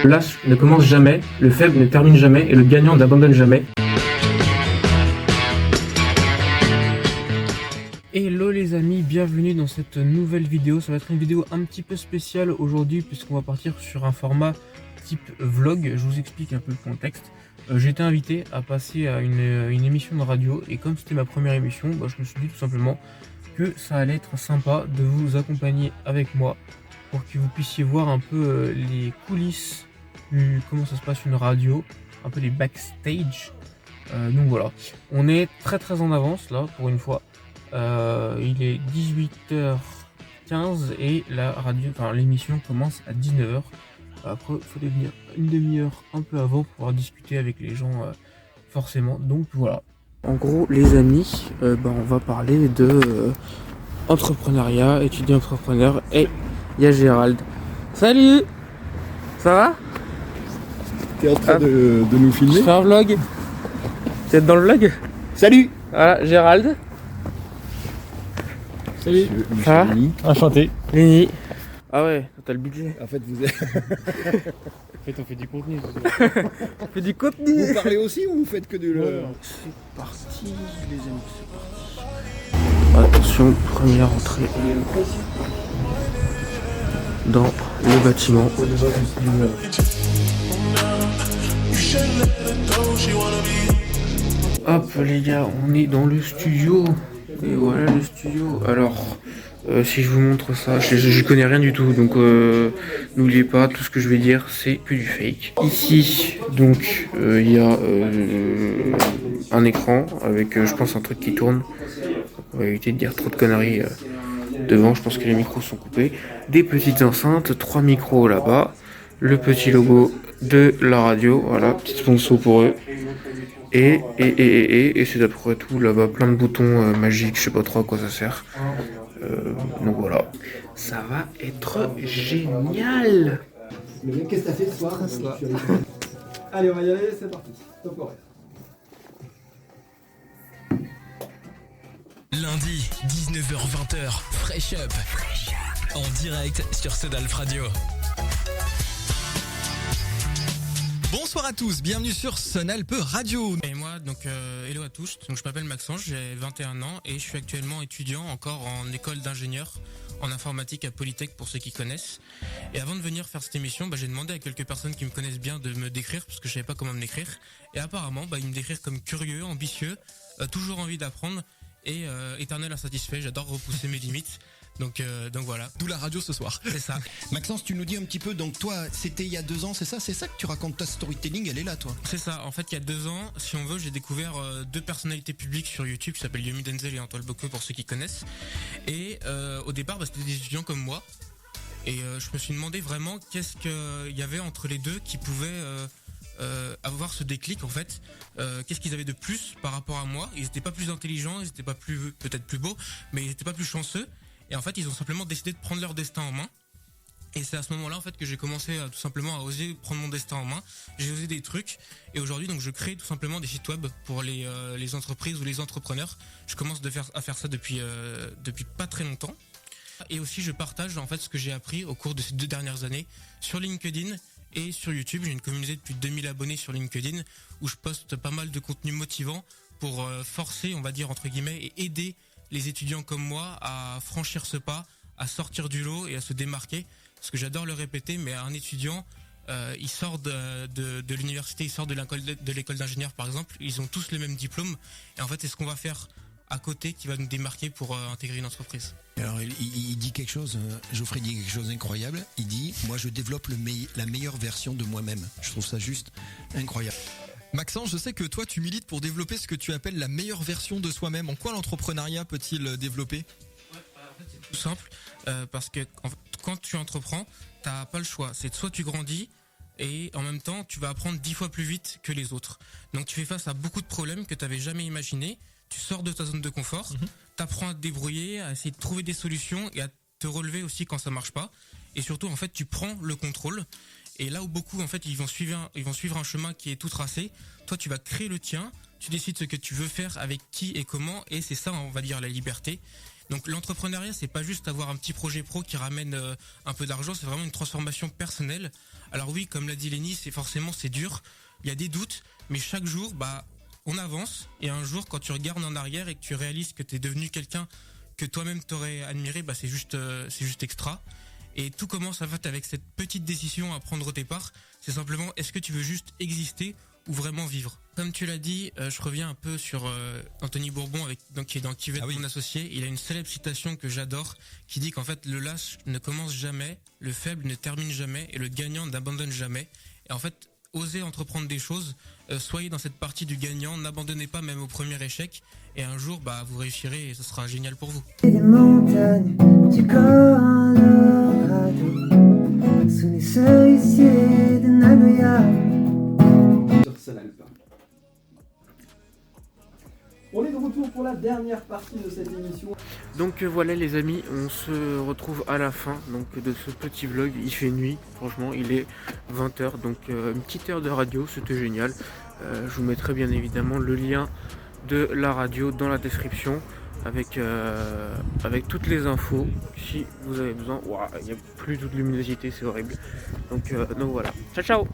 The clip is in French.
L'as ne commence jamais, le faible ne termine jamais et le gagnant n'abandonne jamais. Hello les amis, bienvenue dans cette nouvelle vidéo. Ça va être une vidéo un petit peu spéciale aujourd'hui puisqu'on va partir sur un format type vlog. Je vous explique un peu le contexte. J'ai été invité à passer à une émission de radio et comme c'était ma première émission, je me suis dit tout simplement que ça allait être sympa de vous accompagner avec moi pour que vous puissiez voir un peu les coulisses, comment ça se passe une radio, un peu les backstage. Donc voilà, on est très en avance là pour une fois. Il est 18h15 et la radio, l'émission commence à 19h. Après, il faut venir une demi-heure un peu avant pour pouvoir discuter avec les gens forcément. Donc voilà. En gros, les amis, on va parler de entrepreneuriat, étudiant entrepreneur. Et il y a Gérald. Salut. Ça va? T'es en train de nous filmer? Je fais un vlog. Tu es dans le vlog? Salut. Voilà, Gérald. Salut. Ça va? Enchanté. Léni. Ah ouais, t'as le budget. En fait, vous êtes... En fait, on fait du contenu. On fait du contenu. Vous parlez aussi ou vous faites que du... C'est parti, les amis, c'est parti. Attention, première entrée dans le bâtiment. Hop les gars, on est dans le studio. Et voilà le studio. Alors, si je vous montre ça, je connais rien du tout, donc n'oubliez pas, tout ce que je vais dire, c'est que du fake. Ici, donc, il y a un écran avec, je pense, un truc qui tourne. On va éviter de dire trop de conneries devant, je pense que les micros sont coupés. Des petites enceintes, 3 micros là-bas. Le petit logo de la radio, voilà, petit sponsor pour eux. Et c'est d'après tout là-bas, plein de boutons magiques, je sais pas trop à quoi ça sert. Donc voilà, ça va être génial. Mais qu'est-ce que t'as fait ce soir? Allez, on va y aller, c'est parti. Top horaire. Lundi, 19h-20h, Fresh Up. En direct sur Sodalf Radio. Bonsoir à tous, bienvenue sur Sonalpe Radio. Et moi, donc hello à tous, donc je m'appelle Maxence, j'ai 21 ans et je suis actuellement étudiant encore en école d'ingénieur en informatique à Polytech pour ceux qui connaissent. Et avant de venir faire cette émission, j'ai demandé à quelques personnes qui me connaissent bien de me décrire parce que je savais pas comment me décrire. Et apparemment, ils me décrivent comme curieux, ambitieux, toujours envie d'apprendre et éternel insatisfait, j'adore repousser mes limites. Donc voilà. D'où la radio ce soir. C'est ça. Maxence, tu nous dis un petit peu, donc toi, c'était il y a 2 ans, c'est ça que tu racontes ta storytelling, elle est là, toi? C'est ça. En fait, il y a 2 ans, si on veut, j'ai découvert 2 personnalités publiques sur YouTube qui s'appellent Yomi Denzel et Antoine Bocqueux pour ceux qui connaissent. Et au départ, c'était des étudiants comme moi. Et je me suis demandé vraiment qu'est-ce qu'il y avait entre les deux qui pouvait avoir ce déclic en fait. Qu'est-ce qu'ils avaient de plus par rapport à moi? Ils n'étaient pas plus intelligents, ils n'étaient pas peut-être plus beaux, mais ils n'étaient pas plus chanceux. Et en fait, ils ont simplement décidé de prendre leur destin en main. Et c'est à ce moment-là, en fait, que j'ai commencé tout simplement à oser prendre mon destin en main. J'ai osé des trucs. Et aujourd'hui, donc, je crée tout simplement des sites web pour les entreprises ou les entrepreneurs. Je commence à faire ça depuis pas très longtemps. Et aussi, je partage, en fait, ce que j'ai appris au cours de ces 2 dernières années sur LinkedIn et sur YouTube. J'ai une communauté de plus de 2000 abonnés sur LinkedIn où je poste pas mal de contenu motivant pour forcer, on va dire, entre guillemets, et aider les étudiants comme moi à franchir ce pas, à sortir du lot et à se démarquer. Parce que j'adore le répéter, mais un étudiant, il sort de l'université, il sort de l'école d'ingénieur par exemple, ils ont tous le même diplôme. Et en fait, c'est ce qu'on va faire à côté qui va nous démarquer pour intégrer une entreprise. Alors, il dit quelque chose, Geoffrey dit quelque chose d'incroyable. Il dit, moi je développe la meilleure version de moi-même. Je trouve ça juste incroyable. Maxence, je sais que toi tu milites pour développer ce que tu appelles la meilleure version de soi-même. En quoi l'entrepreneuriat peut-il développer? En fait, c'est tout simple, parce que quand tu entreprends, t'as pas le choix. C'est soit tu grandis et en même temps tu vas apprendre 10 fois plus vite que les autres. Donc tu fais face à beaucoup de problèmes que tu n'avais jamais imaginés. Tu sors de ta zone de confort, t'apprends à te débrouiller, à essayer de trouver des solutions et à te relever aussi quand ça marche pas. Et surtout en fait tu prends le contrôle. Et là où beaucoup en fait ils vont suivre un chemin qui est tout tracé, toi tu vas créer le tien, tu décides ce que tu veux faire avec qui et comment, et c'est ça on va dire la liberté. Donc l'entrepreneuriat, c'est pas juste avoir un petit projet pro qui ramène un peu d'argent, c'est vraiment une transformation personnelle. Alors oui, comme l'a dit Lenny, c'est dur, il y a des doutes, mais chaque jour, on avance. Et un jour, quand tu regardes en arrière et que tu réalises que tu es devenu quelqu'un que toi-même t'aurais admiré, c'est juste extra. Et tout commence en fait avec cette petite décision à prendre au départ. C'est simplement, est-ce que tu veux juste exister ou vraiment vivre? Comme tu l'as dit, je reviens un peu sur Anthony Bourbon qui est dans Qui veut être mon associé. Il a une célèbre citation que j'adore qui dit qu'en fait le lâche ne commence jamais, le faible ne termine jamais et le gagnant n'abandonne jamais. Et en fait, osez entreprendre des choses, soyez dans cette partie du gagnant, n'abandonnez pas même au premier échec et un jour vous réussirez et ce sera génial pour vous. Des montagnes du Colorado, sous les cerisiers de Nagoya. Sur Salalpa. On est de retour pour la dernière partie de cette émission. Donc voilà les amis, on se retrouve à la fin de ce petit vlog. Il fait nuit, franchement il est 20h, donc une petite heure de radio, c'était génial. Je vous mettrai bien évidemment le lien de la radio dans la description avec toutes les infos si vous avez besoin. Ouah, il n'y a plus toute luminosité, c'est horrible. Donc voilà, ciao ciao.